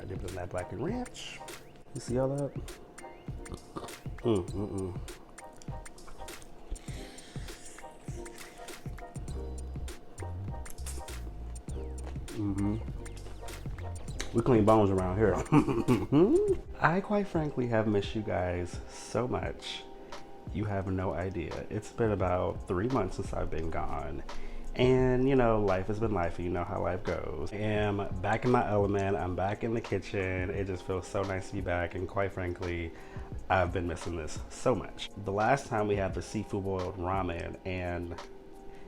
dip it in that blackened ranch. You see all that? Mm-mm-mm. Mm-hmm. We clean bones around here. I quite frankly have missed you guys so much. You have no idea. It's been about 3 months since I've been gone. And you know, life has been life. You know how life goes. I am back in my element. I'm back in the kitchen. It just feels so nice to be back. And quite frankly, I've been missing this so much. The last time we had the seafood boiled ramen, and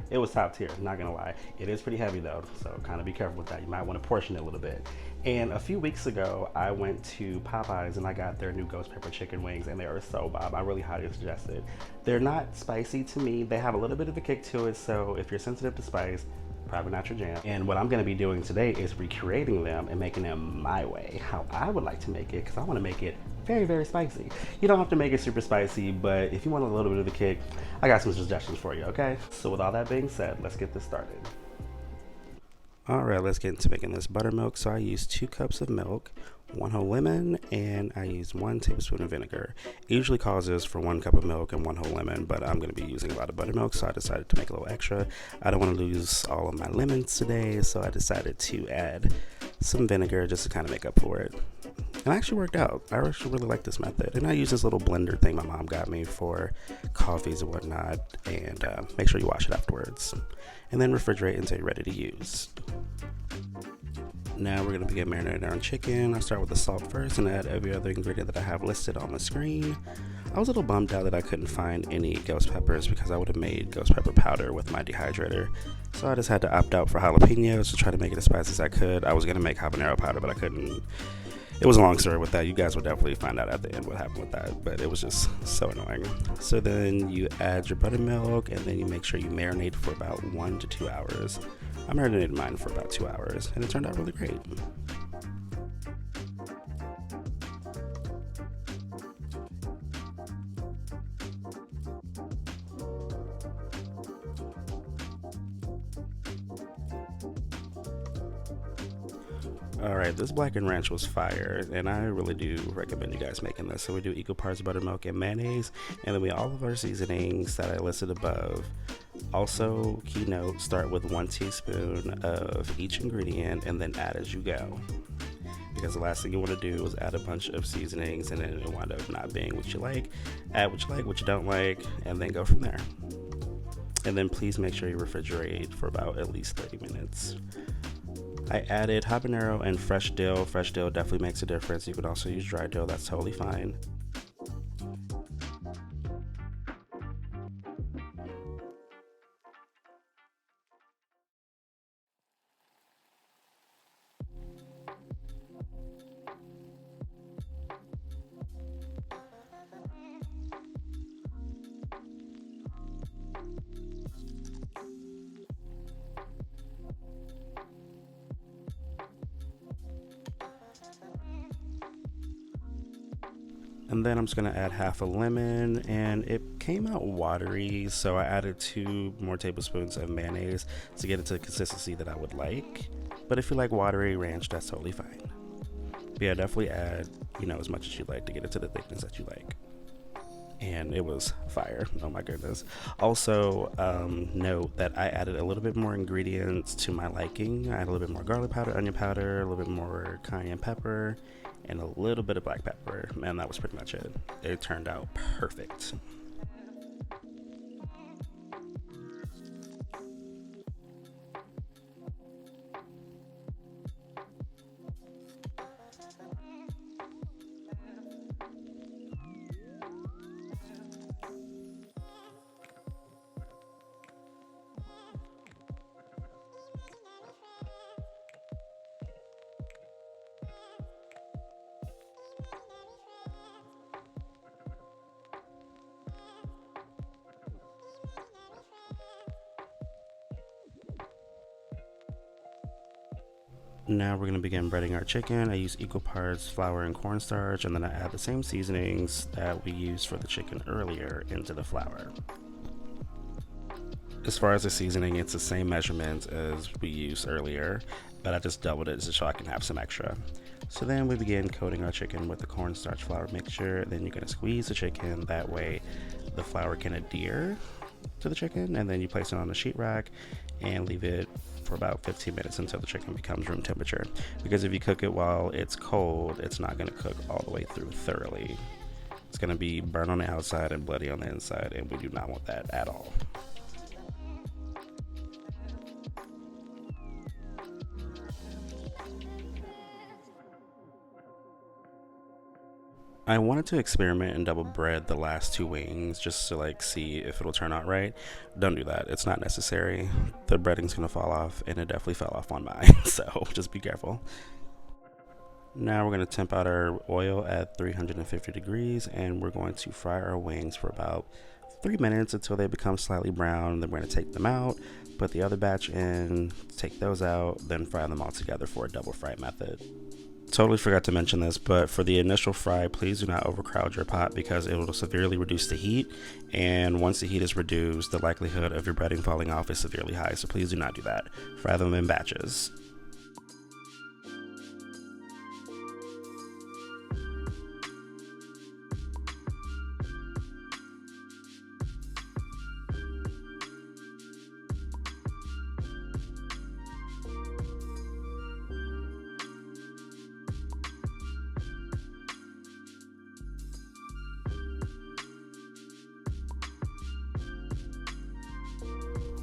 it was top tier, not gonna lie. It is pretty heavy though, so kind of be careful with that. You might want to portion it a little bit. And a few weeks ago, I went to Popeyes and I got their new ghost pepper chicken wings, and they are so bomb. I really highly suggest it. They're not spicy to me. They have a little bit of a kick to it, so if you're sensitive to spice, probably not your jam. And what I'm gonna be doing today is recreating them and making them my way, how I would like to make it, because I want to make it very, very spicy. You don't have to make it super spicy, but if you want a little bit of a kick, I got some suggestions for you, okay? So with all that being said, let's get this started. All right, let's get into making this buttermilk. So I use 2 cups of milk, 1 whole lemon, and I use 1 tablespoon of vinegar. It usually calls this for 1 cup of milk and 1 whole lemon, but I'm gonna be using a lot of buttermilk, so I decided to make a little extra. I don't wanna lose all of my lemons today, so I decided to add some vinegar just to kind of make up for it. And it actually worked out. I actually really like this method. And I use this little blender thing my mom got me for coffees and whatnot. And make sure you wash it afterwards. And then refrigerate until you're ready to use. Now we're going to begin marinating our chicken. I'll start with the salt first and add every other ingredient that I have listed on the screen. I was a little bummed out that I couldn't find any ghost peppers because I would have made ghost pepper powder with my dehydrator. So I just had to opt out for jalapenos to try to make it as spicy as I could. I was going to make habanero powder, but I couldn't. It was a long story with that. You guys will definitely find out at the end what happened with that, but it was just so annoying. So then you add your buttermilk, and then you make sure you marinate for about 1 to 2 hours. I marinated mine for about 2 hours, and it turned out really great. Alright, this blackened ranch was fire, and I really do recommend you guys making this. So we do equal parts buttermilk and mayonnaise, and then we all of our seasonings that I listed above. Also, key note, start with 1 teaspoon of each ingredient and then add as you go. Because the last thing you want to do is add a bunch of seasonings and then it wind up not being what you like. Add what you like, what you don't like, and then go from there. And then please make sure you refrigerate for about at least 30 minutes. I added habanero and fresh dill. Fresh dill definitely makes a difference. You can also use dry dill, that's totally fine. And then I'm just gonna add half a lemon, and it came out watery, so I added 2 more tablespoons of mayonnaise to get it to the consistency that I would like. But if you like watery ranch, that's totally fine. But yeah, definitely add, as much as you like to get it to the thickness that you like. And it was fire. Oh my goodness. Also, note that I added a little bit more ingredients to my liking. I added a little bit more garlic powder, onion powder, a little bit more cayenne pepper, and a little bit of black pepper, and that was pretty much it. It turned out perfect. Now we're going to begin breading our chicken. I use equal parts flour and cornstarch, and then I add the same seasonings that we used for the chicken earlier into the flour. As far as the seasoning, it's the same measurements as we used earlier, but I just doubled it so I can have some extra. So then we begin coating our chicken with the cornstarch flour mixture. Then you're going to squeeze the chicken, that way the flour can adhere to the chicken, and then you place it on the sheet rack and leave it for about 15 minutes until the chicken becomes room temperature, because if you cook it while it's cold, it's not going to cook all the way through thoroughly. It's going to be burnt on the outside and bloody on the inside, and we do not want that at all. I wanted to experiment and double bread the last two wings just to like see if it'll turn out right. Don't do that. It's not necessary. The breading's gonna fall off, and it definitely fell off on mine. So just be careful. Now we're gonna temp out our oil at 350 degrees, and we're going to fry our wings for about 3 minutes until they become slightly brown. Then we're gonna take them out, put the other batch in, take those out, then fry them all together for a double fry method. Totally forgot to mention this, but for the initial fry, please do not overcrowd your pot because it will severely reduce the heat, and once the heat is reduced, the likelihood of your breading falling off is severely high, so please do not do that. Fry them in batches.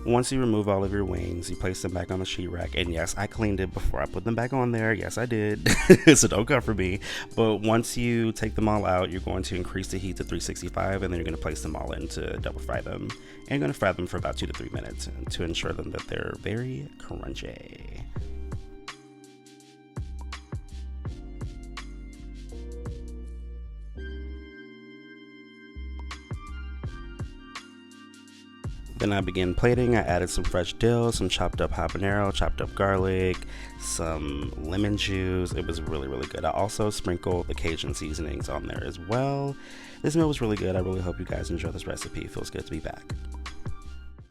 Once you remove all of your wings, you place them back on the sheet rack. And yes, I cleaned it before I put them back on there. Yes, I did. So don't cover me. But once you take them all out, you're going to increase the heat to 365, and then you're going to place them all in to double fry them. And you're going to fry them for about 2 to 3 minutes to ensure them that they're very crunchy. Then I began plating. I added some fresh dill, some chopped up habanero, chopped up garlic, some lemon juice. It was really, really good. I also sprinkled the Cajun seasonings on there as well. This meal was really good. I really hope you guys enjoy this recipe. It feels good to be back.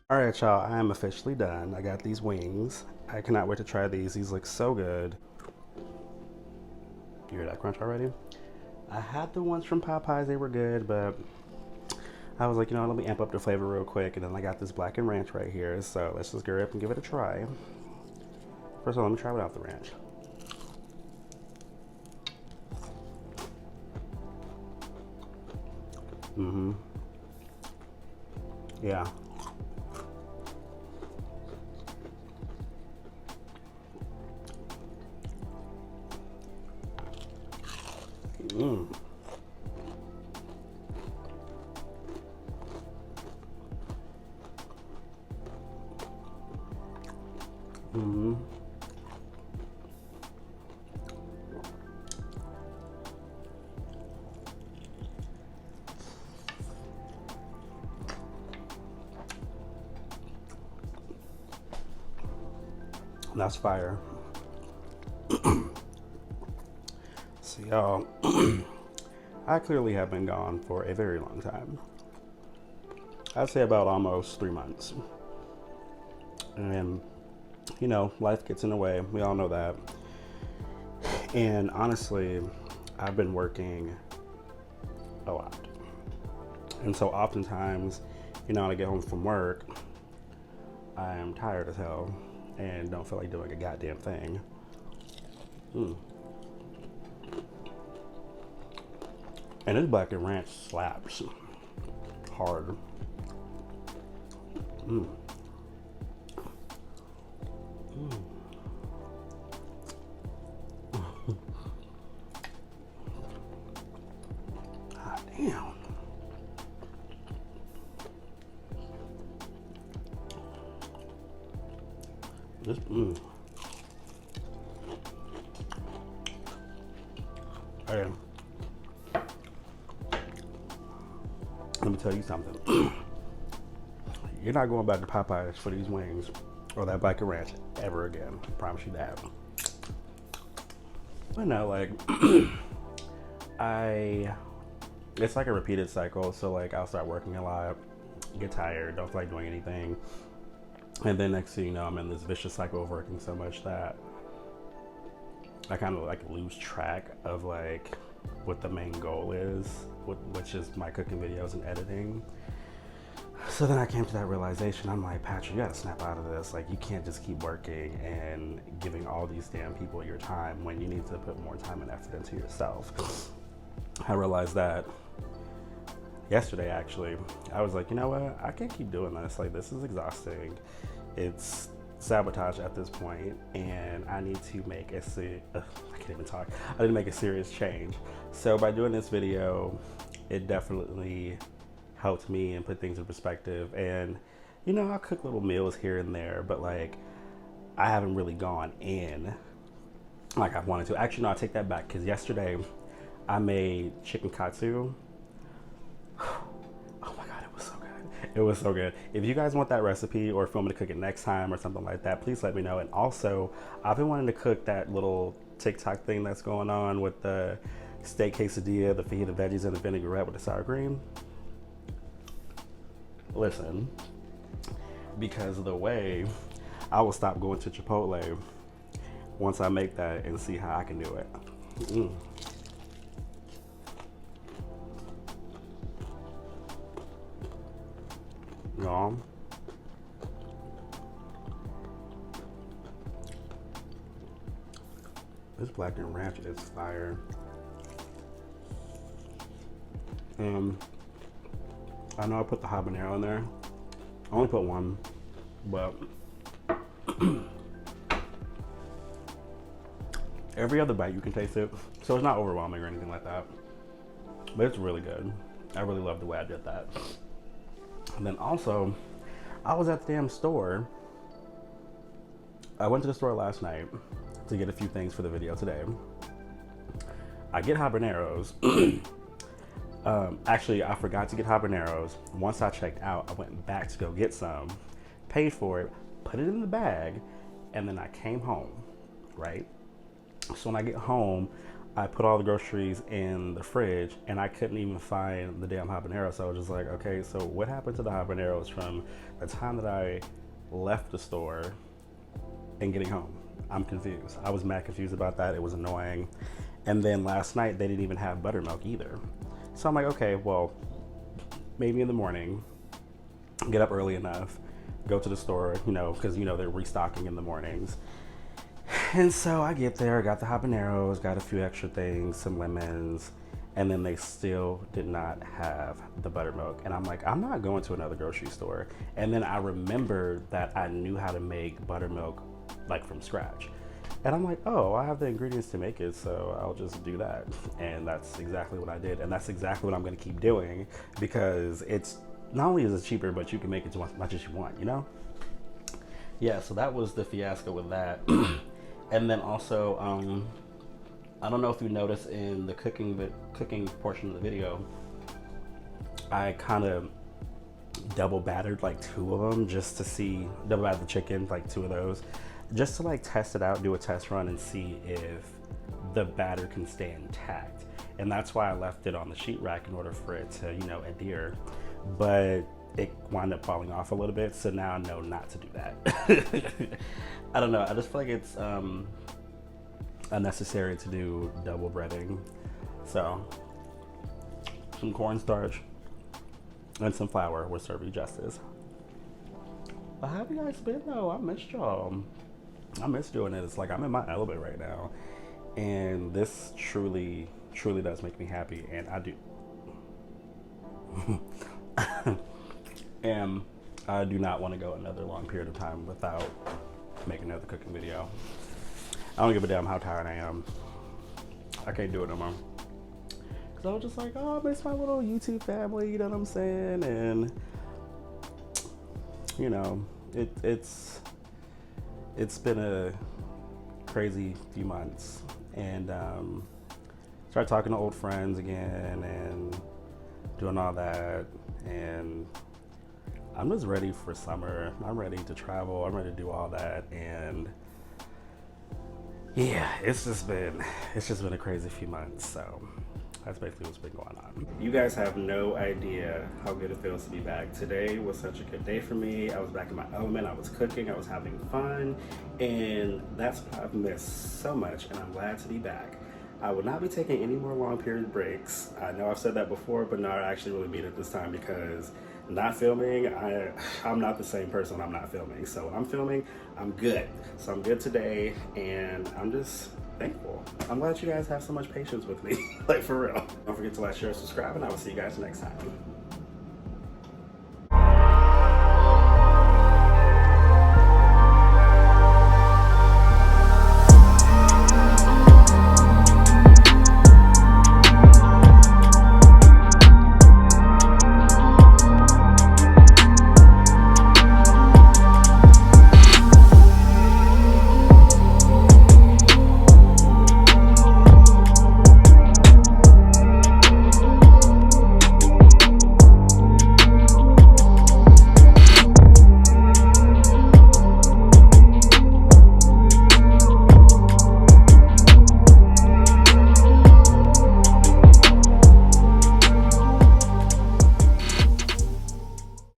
All right, y'all, I am officially done. I got these wings. I cannot wait to try these. These look so good. You hear that crunch already? I had the ones from Popeyes. They were good, but I was like, you know, let me amp up the flavor real quick, and then I got this blackened ranch right here, so let's just go up and give it a try. First of all, let me try without the ranch. Yeah. That's fire. So y'all, I clearly have been gone for a very long time. I'd say about almost 3 months. And, you know, life gets in the way. We all know that. And honestly, I've been working a lot. And so oftentimes, you know, when I get home from work, I am tired as hell and don't feel like doing a goddamn thing. And this blackened ranch slaps hard. God damn. This, Hey, let me tell you something. You're not going back to Popeyes for these wings or that blackened ranch ever again. I promise you that. But no, like, it's like a repeated cycle. So like, I'll start working a lot, get tired, don't feel like doing anything. And then next thing you know, I'm in this vicious cycle of working so much that I kind of like lose track of like what the main goal is, which is my cooking videos and editing. So then I came to that realization. I'm like, Patrick, you gotta snap out of this. Like, you can't just keep working and giving all these damn people your time when you need to put more time and effort into yourself. I realized that yesterday, actually. I was like, you know what? I can't keep doing this. Like, this is exhausting. It's sabotage at this point, and I need to make I can't even talk. I need to make a serious change. So by doing this video, it definitely helped me and put things in perspective. And you know, I cook little meals here and there, but like I haven't really gone in like I wanted to. Actually, no, I take that back, because yesterday I made chicken katsu. Oh my god, it was so good. It was so good. If you guys want that recipe, or if you want me to cook it next time or something like that, please let me know. And also, I've been wanting to cook that little TikTok thing that's going on with the steak quesadilla, the fajita veggies, and the vinaigrette with the sour cream. Listen, because of the way, I will stop going to Chipotle once I make that and see how I can do it. Y'all, this blackened ranch is fire. I know I put the habanero in there. I only put one, but every other bite you can taste it, so it's not overwhelming or anything like that. But it's really good. I really love the way I did that. And then also, I was at the damn store. I went to the store last night to get a few things for the video today. I get habaneros. Actually, I forgot to get habaneros. Once I checked out, I went back to go get some, paid for it, put it in the bag, and then I came home, right? So when I get home, I put all the groceries in the fridge, and I couldn't even find the damn habanero. So I was just like, okay, so what happened to the habaneros from the time that I left the store and getting home? I'm confused. I was mad confused about that. It was annoying. And then last night, they didn't even have buttermilk either. So I'm like, okay, well, maybe in the morning, get up early enough, go to the store, you know, because, you know, they're restocking in the mornings. And so I get there, got the habaneros, got a few extra things, some lemons, and then they still did not have the buttermilk. And I'm like, I'm not going to another grocery store. And then I remembered that I knew how to make buttermilk like from scratch. And I'm like, oh, I have the ingredients to make it, so I'll just do that. And that's exactly what I did. And that's exactly what I'm gonna keep doing, because it's not only is it cheaper, but you can make it as much as you want, you know? Yeah, so that was the fiasco with that. And then also, I don't know if you noticed in the cooking portion of the video, I kind of double battered like 2 of them just to see, double battered the chicken, like 2 of those, just to like test it out, do a test run and see if the batter can stay intact. And that's why I left it on the sheet rack in order for it to, you know, adhere. But it wound up falling off a little bit, so now I know not to do that. I don't know, I just feel like it's unnecessary to do double breading. So some cornstarch and some flour will serve you justice. But how have you guys been though? I missed y'all. I miss doing it. It's like I'm in my element right now, and this truly does make me happy, and I do and I do not want to go another long period of time without making another cooking video. I don't give a damn how tired I am. I can't do it no more. Cause I was just like, oh, I miss my little YouTube family, you know what I'm saying? And you know, it's been a crazy few months, and started talking to old friends again and doing all that, and I'm just ready for summer. I'm ready to travel. I'm ready to do all that, and yeah, it's just been a crazy few months. So That's basically what's been going on. You guys have no idea how good it feels to be back. Today was such a good day for me. I was back in my element. I was cooking. I was having fun. And that's what I've missed so much. And I'm glad to be back. I will not be taking any more long period breaks. I know I've said that before, but no, I actually really mean it this time because not filming, I'm not the same person when I'm not filming. So when I'm filming, I'm good. So I'm good today, and I'm just thankful. I'm glad you guys have so much patience with me, like for real. Don't forget to like, share, subscribe, and I will see you guys next time.